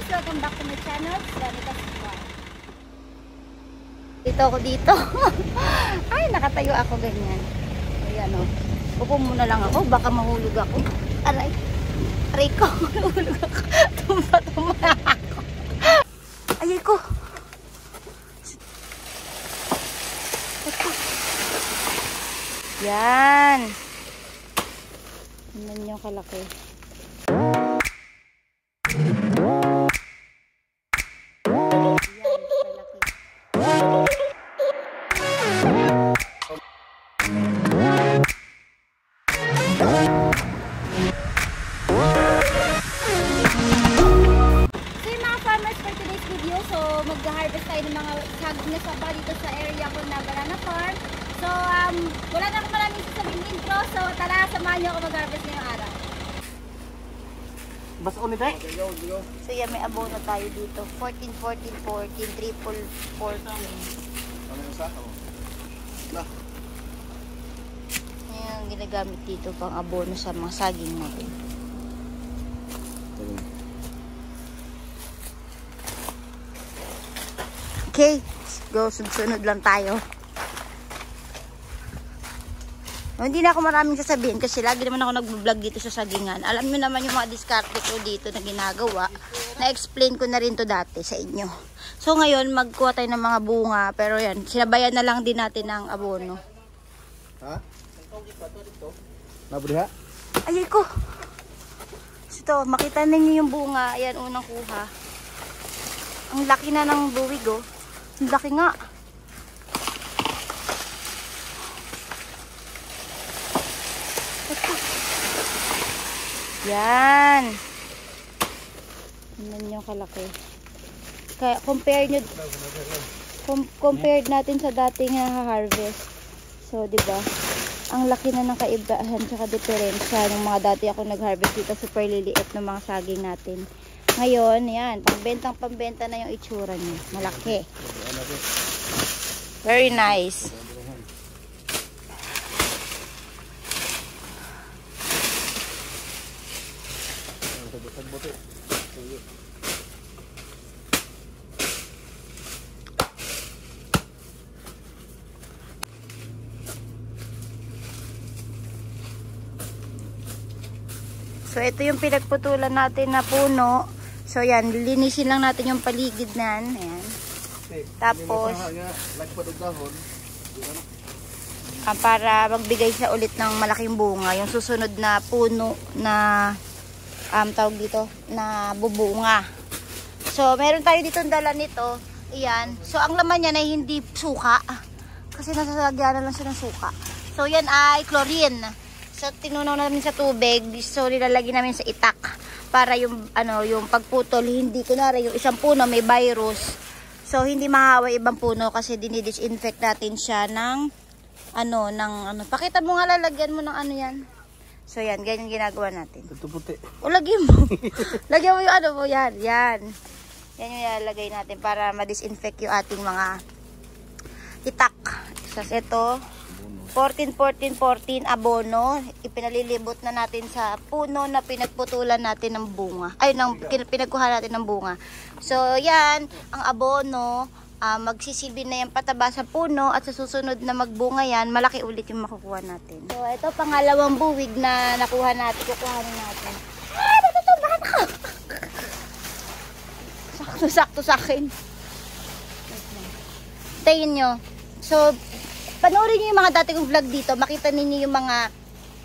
Welcome back to my channel, Veronica Squad. Dito ako dito. Ay, nakatayo ako ganyan. Ayan o. Upo muna lang ako, baka mahulog ako. Aray. Aray ko, mahulog ako. Tumba ako. Ayay ko. Yan. Tingnan nyo kalaki. Mag-harvest tayo ng mga saging na saba dito sa area ko na banana farm. So, wala na akong maraming sasabihin intro. So, tara, samahan niyo ako mag-harvest ngayong araw. Basta ko ni Beck? So, yan, may abono tayo dito. 14, 14, 14, triple 14. Ano yung sako? Na. Yan ang ginagamit dito pang abono sa mga saging natin. Okay, let's go. Sunod lang tayo. Hindi na ako maraming sasabihin kasi lagi naman ako nag-vlog dito sa sagingan. Alam niyo naman yung mga diskarte ko dito na ginagawa. Na-explain ko na rin to dati sa inyo. So ngayon, magkuha tayo ng mga bunga. Pero yan, sinabayan na lang din natin ng abono. Ha? Nabriha? Ayay ko. So, makita ninyo yung bunga. Ayan, unang kuha. Ang laki na ng buwig, oh. Ang laki nga. Yan. Tingnan nyo kalaki. Kaya compared natin sa dating harvest. So, di ba? Ang laki na ng kaibahan tsaka diferensya ng mga dati ako nag-harvest dito. Super liliit ng mga saging natin. Ngayon, yan, pambenta na yung itsura niya. Malaki. Very nice. So, ito yung pinagputulan natin na puno. So, yan. Linisin lang natin yung paligid na. Ayan. Tapos, para magbigay siya ulit ng malaking bunga. Yung susunod na puno na, tawag dito, na bubunga. So, meron tayo dito dala nito. Ayan. So, ang laman niya ay hindi suka. Kasi nasasalagyan na lang siya ng suka. So, yan ay chlorine. So, tinunaw namin sa tubig. So, nilalagay namin sa itak. Para yung yung pagputol, hindi kunwari yung isang puno may virus. So hindi mahawa ibang puno kasi dinidisinfect natin siya ng pakita mo nga, lalagyan mo ng ano yan. So yan, ganyan ginagawa natin. Ito puti. O lagyan mo. Lagyan mo yung yan. Yan yung ilalagay natin para ma-disinfect yung ating mga itak. So ito 14, 14, 14 abono. Ipinalilibot na natin sa puno na pinagputulan natin ng bunga. Ay, pinagkuha natin ng bunga. So, yan, ang abono, magsisilbi na yan pataba sa puno at sa susunod na magbunga yan, malaki ulit yung makukuha natin. So, ito, pangalawang buwig na nakuha natin, kukuhanin natin. Natutumbahan ako! Sakto sa akin. Tayin nyo. So, panoorin nyo yung mga dati kong vlog dito. Makita ninyo yung mga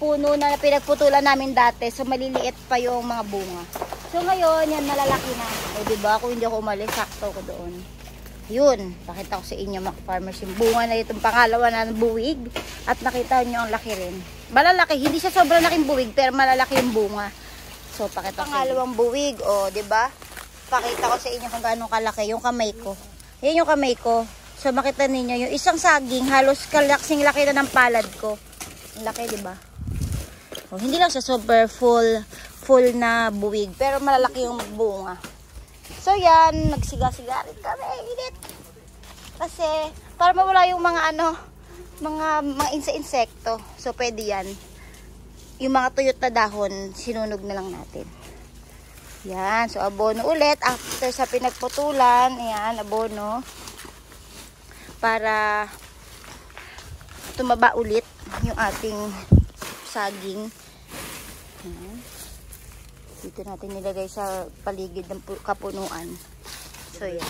puno na pinagputulan namin dati. So, maliliit pa yung mga bunga. So, ngayon, yan, malalaki na. O, diba? Kung hindi ako umalis, sakto ko doon. Yun. Pakita ko sa inyo, mga farmers, yung bunga na itong pangalawa na buwig. At nakita nyo ang laki rin. Malalaki. Hindi siya sobrang laking buwig, pero malalaki yung bunga. So, pakita ko pangalawang buwig. O, diba? Pakita ko sa inyo kung gaano kalaki yung kamay ko. Yan yung kamay ko. So, makita ninyo, yung isang saging, halos kalaksing laki na ng palad ko. Ang laki, diba? Oh, hindi lang siya super full na buwig, pero malalaki yung bunga. So, yan, nagsiga-sigarin kami. Init. Kasi, para mawala yung mga mga insekto. So, pwede yan. Yung mga tuyot na dahon, sinunog na lang natin. Yan, so abono ulit after sa pinagputulan. Ayan, abono. Para tumaba ulit yung ating saging. Ayan. Dito natin nilagay sa paligid ng kapunuan. So, yan.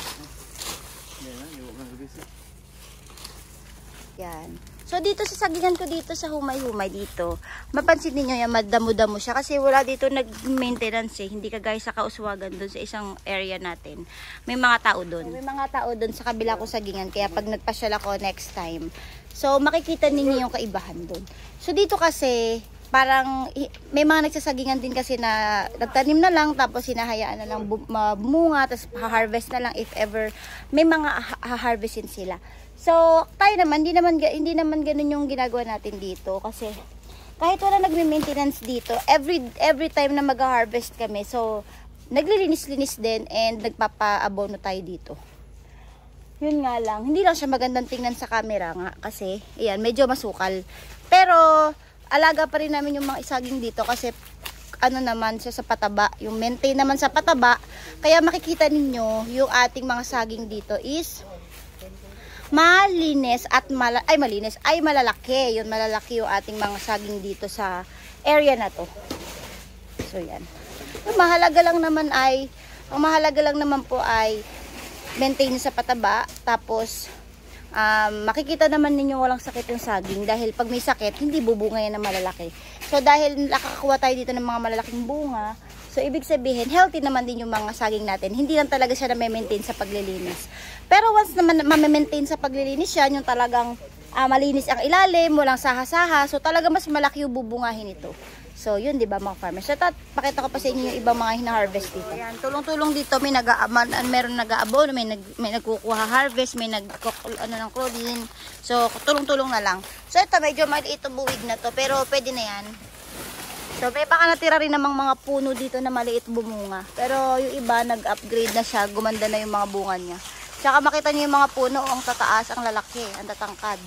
Yan. So, dito sa sagingan ko dito sa humay-humay dito, mapansin niyo yan, madamo-damo siya kasi wala dito nag-maintenance eh. Hindi kagaya sa Kauswagan doon sa isang area natin. May mga tao doon. May mga tao doon sa kabila ko sagingan. Kaya pag nagpasyal ako next time, so makikita ninyo yung kaibahan doon. So, dito kasi, parang may mga nagsasagingan din kasi na nagtanim na lang tapos hinahayaan na lang bumunga tapos ha-harvest na lang if ever may mga ha-harvestin sila. So, tayo naman, hindi naman ganun yung ginagawa natin dito kasi kahit wala nagme-maintenance dito, every time na mag-harvest kami, so naglilinis-linis din and nagpapa-abono tayo dito. Yun nga lang, hindi lang siya magandang tingnan sa camera nga kasi, ayan, medyo masukal. Pero, alaga pa rin namin yung mga isaging dito kasi ano naman siya sa pataba, yung maintain naman sa pataba, kaya makikita ninyo yung ating mga saging dito is malinis at malalaki. Yun, malalaki yung ating mga saging dito sa area na to. So yan. Ang mahalaga lang naman po ay maintain sa pataba, tapos makikita naman ninyo walang sakit yung saging dahil pag may sakit, hindi bubunga yan na malalaki. So dahil nakakakuha tayo dito ng mga malalaking bunga, so ibig sabihin, healthy naman din yung mga saging natin. Hindi lang talaga siya na-maintain sa paglilinis. Pero once naman ma-maintain sa paglilinis yan, yung talagang malinis ang ilalim, walang saha-saha, so talaga mas malaki yung bubungahin ito. So, yun, di ba mga farmers? So, pakita ko pa sa inyo yung ibang mga hina-harvest dito. Ayan, tulong-tulong dito, meron nag-aabono, may nagkukuha harvest, may ng chlorine. So, tulong-tulong na lang. So, ito, medyo maliit ito buwig na to, pero pwede na yan. So, may baka natira rin namang mga puno dito na maliit bumunga. Pero, yung iba, nag-upgrade na siya, gumanda na yung mga bunga niya. Tsaka makita niyo yung mga puno, ang tataas, ang lalaki, ang tatangkad.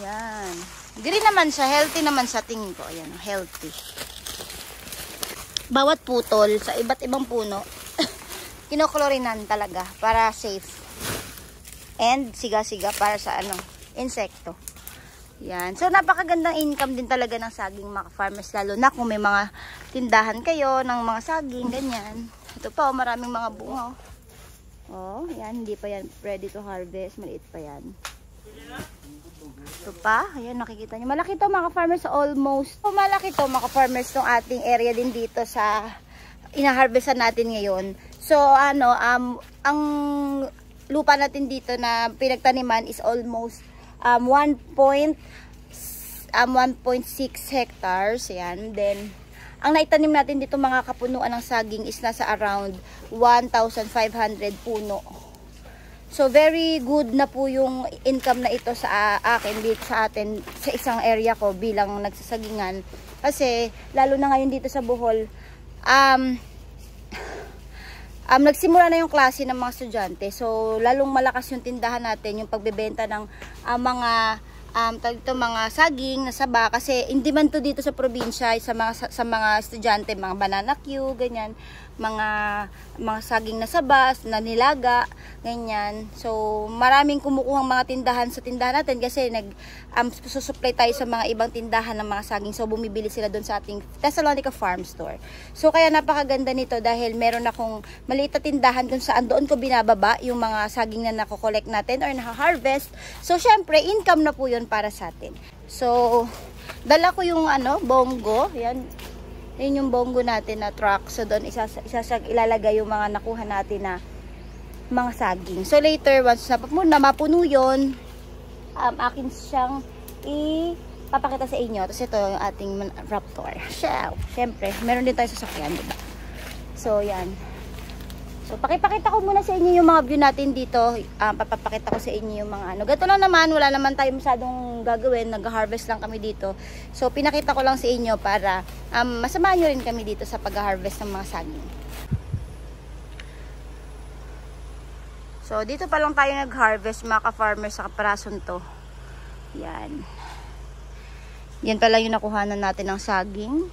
Yan. Green naman siya, healthy naman sa tingin ko. Ayan, healthy. Bawat putol sa iba't ibang puno, kinoklorinan talaga para safe. And siga-siga para sa insekto. Yan. So, napakagandang income din talaga ng saging mga farmers, lalo na kung may mga tindahan kayo ng mga saging, ganyan. Ito pa, maraming mga bunga. Oh, yan, hindi pa yan ready to harvest. Maliit pa yan. Ito pa, ayan, nakikita nyo. Malaki to mga farmers, almost. So, malaki to mga farmers, tong ating area din dito sa ina-harvestan natin ngayon. So, ang lupa natin dito na pinagtaniman is almost 1.6 hectares. Ayan, then ang naitanim natin dito mga kapunuan ng saging is nasa around 1,500 puno. So, very good na po yung income na ito sa atin, sa isang area ko bilang nagsasagingan. Kasi, lalo na ngayon dito sa Bohol, nagsimula na yung klase ng mga estudyante. So, lalong malakas yung tindahan natin, yung pagbebenta ng mga saging na saba. Kasi, hindi man to dito sa probinsya, sa mga estudyante, mga banana Q, ganyan. Mga saging na sabas, na nilaga, ganyan. So, maraming kumukuhang mga tindahan sa tindahan natin kasi susupply tayo sa mga ibang tindahan ng mga saging. So, bumibili sila doon sa ating Thessalonica Farm Store. So, kaya napakaganda nito dahil meron akong maliit na tindahan kung saan doon ko binababa yung mga saging na nakokollect natin or naka-harvest. So, syempre, income na po yun para sa atin. So, dala ko yung bongo. Yan. Yun yung bongo natin na truck. So, doon ilalagay yung mga nakuha natin na mga saging. So, later, once mapuno yun, akin siyang ipapakita sa inyo. Tapos, ito yung ating Raptor. Siyempre, meron din tayo sasakyan, diba? So, yan. So, pakipakita ko muna sa inyo yung mga view natin dito. Papapakita ko sa inyo yung mga Gato lang naman, wala naman tayo masyadong gagawin. Nag-harvest lang kami dito. So, pinakita ko lang sa inyo para masamahan nyo rin kami dito sa pag-harvest ng mga saging. So, dito pa lang tayo nag-harvest mga ka-farmers sa kaparason to. Yan. Yan pala yung nakuhanan natin ng saging.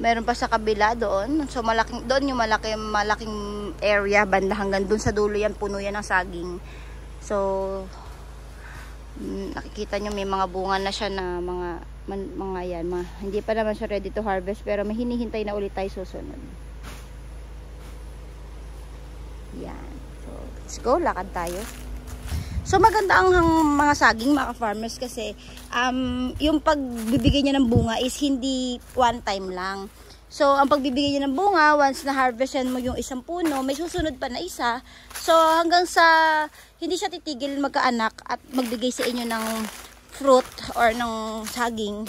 Meron pa sa kabila doon. So malaking doon yung malaking area banda hanggang doon sa dulo yan, puno yan ng saging. So nakikita nyo may mga bunga na siya na mga yan, hindi pa naman siya ready to harvest pero may hinihintay na ulit tayo susunod. Yan. So let's go, lakad tayo. So maganda ang mga saging, mga farmers, kasi yung pagbibigay niya ng bunga is hindi one time lang. So ang pagbibigay niya ng bunga, once na harvestan mo yung isang puno, may susunod pa na isa. So hanggang sa hindi siya titigil magkaanak at magbigay sa inyo ng fruit or ng saging.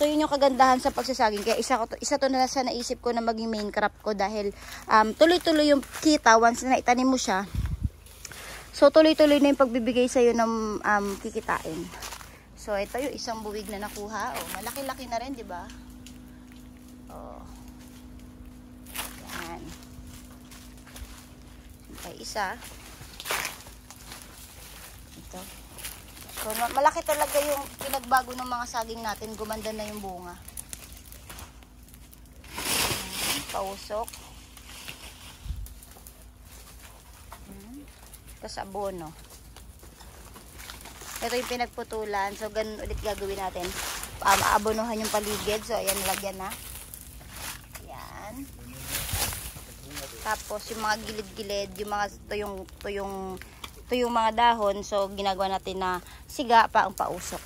So yun yung kagandahan sa pagsasaging. Kaya isa to na sa naisip ko na maging main crop ko, dahil tuloy-tuloy yung kita once na naitanim mo siya. So tuloy-tuloy na yung pagbibigay sa iyo ng kikitain. So ito yung isang buwig na nakuha. Oh, malaki-laki na rin, 'di ba? Oh. Yan. Okay, isa. Ito. So malaki talaga yung pinagbago ng mga saging natin, gumanda na yung bunga. Pausok. Tapos abono. Ito yung pinagputulan. So ganun ulit gagawin natin. Aabonohan yung paligid. So ayan, nilagyan na. Ayan. Tapos yung mga gilid-gilid, yung mga tuyong mga dahon. So ginagawa natin na siga pa ang pausok.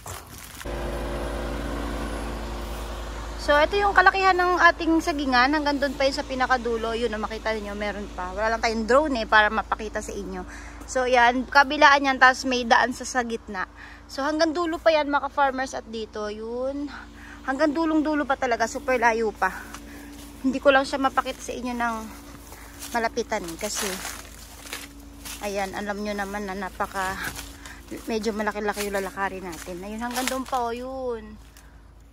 So ito yung kalakihan ng ating sagingan. Hanggang doon pa yun sa pinakadulo. Yun, makita niyo meron pa. Wala lang tayong drone para mapakita sa inyo. So yan, kabilaan yan, tapos may daan sa gitna. So hanggang dulo pa yan, mga farmers, at dito, yun. Hanggang dulong-dulo pa talaga, super layo pa. Hindi ko lang siya mapakita sa inyo ng malapitan kasi ayan, alam nyo naman na medyo malaki-laki yung lalakarin natin. Ayun, hanggang doon pa, oh, yun.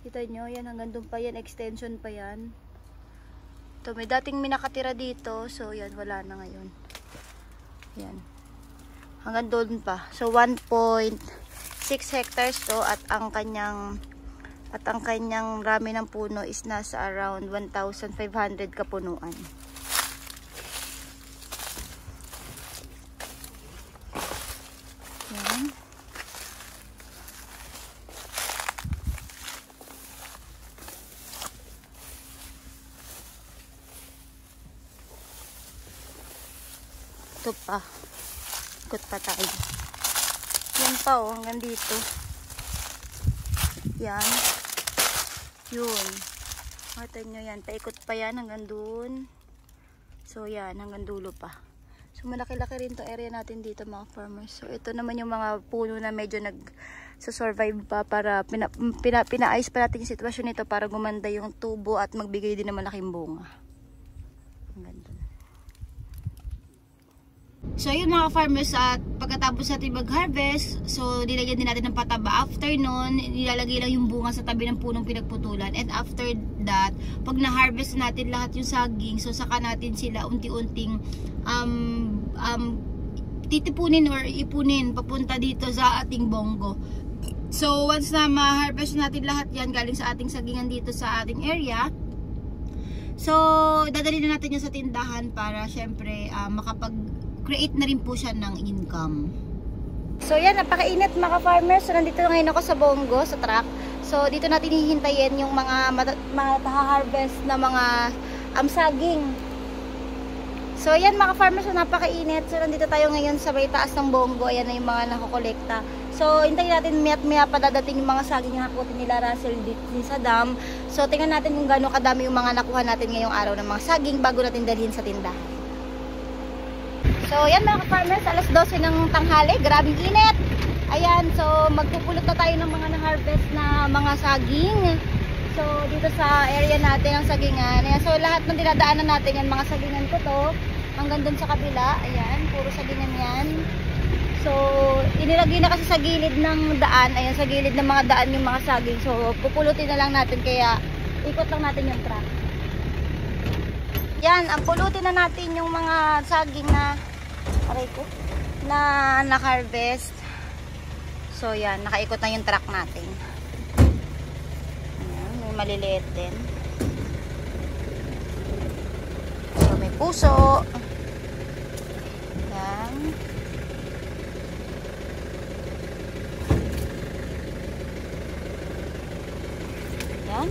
Kita nyo, yan, hanggang doon pa yan, extension pa yan. Ito, may dating minakatira dito, so yan, wala na ngayon. Yan. Hanggang doon pa. So 1.6 hectares to, at ang kanyang rami ng puno is nasa around 1,500 kapunuan. Yan. Ito pa. Ikot pa tayo. Yan pa, oh, hanggang dito. Yan. Yun. Makita nyo yan. Paikot pa yan hanggang dun. So yan, hanggang dulo pa. So malaki-laki rin to area natin dito, mga farmers. So ito naman yung mga puno na medyo nag-survive pa, para pinaayos pa natin yung sitwasyon nito para gumanda yung tubo at magbigay din ng malaking bunga. Hanggang dun. So yun, mga farmers, at pagkatapos natin mag-harvest, so nilagyan din natin ng pataba. After nun, nilalagay lang yung bunga sa tabi ng punong pinagputulan. And after that, pag na-harvest natin lahat yung saging, so saka natin sila unti-unting titipunin or ipunin papunta dito sa ating bonggo. So once na ma-harvest natin lahat yan galing sa ating sagingan dito sa ating area, so dadalhin na natin yan sa tindahan para syempre makapag-create na rin po siya ng income. So yan, napakainit, mga farmers. So nandito ngayon ako sa bonggo, sa truck. So dito natin hihintayin yung mga harvest na mga saging. So yan, mga farmers, so napakainit. So nandito tayo ngayon sa may taas ng bonggo. Ayan na yung mga nakokolekta. So hintayin natin maya padadating yung mga saging na hakutin nila Russell dito sa dam. So tingnan natin kung gaano kadami yung mga nakuha natin ngayong araw ng mga saging bago natin dalhin sa tindahan. So yan, mga farmers, alas 12 ng tanghali, grabing init. Ayan, so magpupulot na tayo ng mga na-harvest na mga saging. So dito sa area natin ang sagingan. Ayan, so lahat ng dinadaanan natin yan, mga sagingan ko to, hanggang dun sa kabila. Ayan, puro sagingan yan. So inilagay na kasi sa gilid ng daan. Ayan, sa gilid ng mga daan yung mga saging. So pupulutin na lang natin, kaya ikot lang natin yung truck. Yan, ang pulutin na natin yung mga saging na na-harvest. So yan, nakaikot na yung truck natin. Ayan, may maliliit din. puso. Yan. Yan.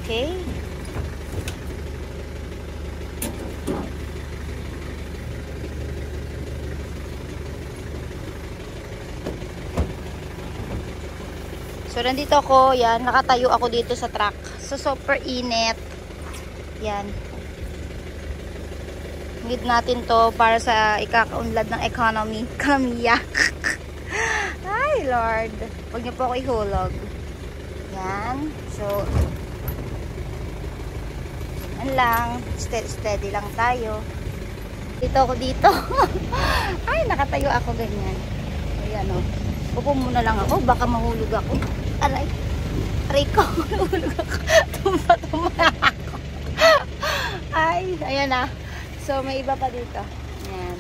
Okay. So, nandito ako, yan, nakatayo ako dito sa truck. So, super init. Yan. Need natin to para sa ikakaunlad ng economy. Kamiya. Ay, Lord. Huwag niyo po ako ihulog. Yan. So, yan lang. Steady lang tayo. Dito ako dito. Ay, nakatayo ako ganyan. Ayan o. Upo muna lang ako. Baka mahulog ako. Aray. Aray ko. Mahulog ako. Tumba ako. Ay, ayan na. So, may iba pa dito. Ayan.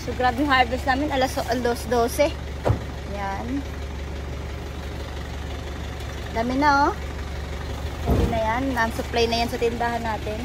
So, grabe yung harvest namin. Alas 12. Ayan. Dami na, oh. Dami na yan. Non-supply na yan sa tindahan natin.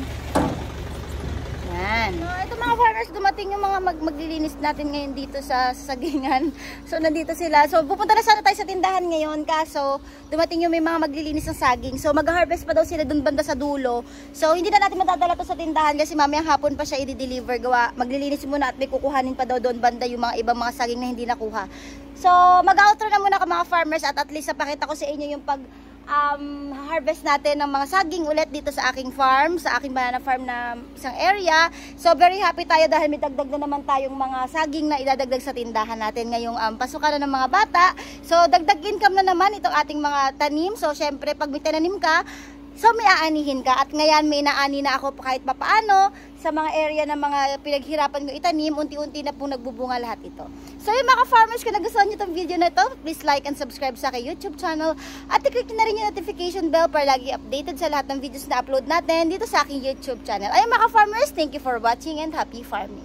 Yan. So, ito mga farmers, dumating yung mga maglilinis natin ngayon dito sa sagingan. So, nandito sila. So, pupunta na sana tayo sa tindahan ngayon. Kaso, dumating yung may mga maglilinis ng saging. So, mag-harvest pa daw sila dun banda sa dulo. So, hindi na natin madadala to sa tindahan kasi mamayang hapon pa siya i-deliver. Maglilinis muna at may kukuhanin pa daw doon banda yung mga ibang mga saging na hindi nakuha. So, mag-outro na muna ka mga farmers at least napakita ko sa inyo yung harvest natin ng mga saging ulit dito sa aking farm, sa aking banana farm na isang area. So very happy tayo dahil may dagdag na naman tayong mga saging na idadagdag sa tindahan natin ngayong pasukan na ng mga bata. So dagdag income na naman itong ating mga tanim. So syempre pag may tananim ka, so may aanihin ka at ngayon may naani na ako kahit papaano sa mga area na mga pinaghirapan ko itanim, unti-unti na po nagbubunga lahat ito. So yung mga farmers, kung nagustuhan nyo itong video na ito, please like and subscribe sa aking YouTube channel at i-click na rin yung notification bell para lagi updated sa lahat ng videos na upload natin dito sa aking YouTube channel. Ayun mga farmers, thank you for watching and happy farming!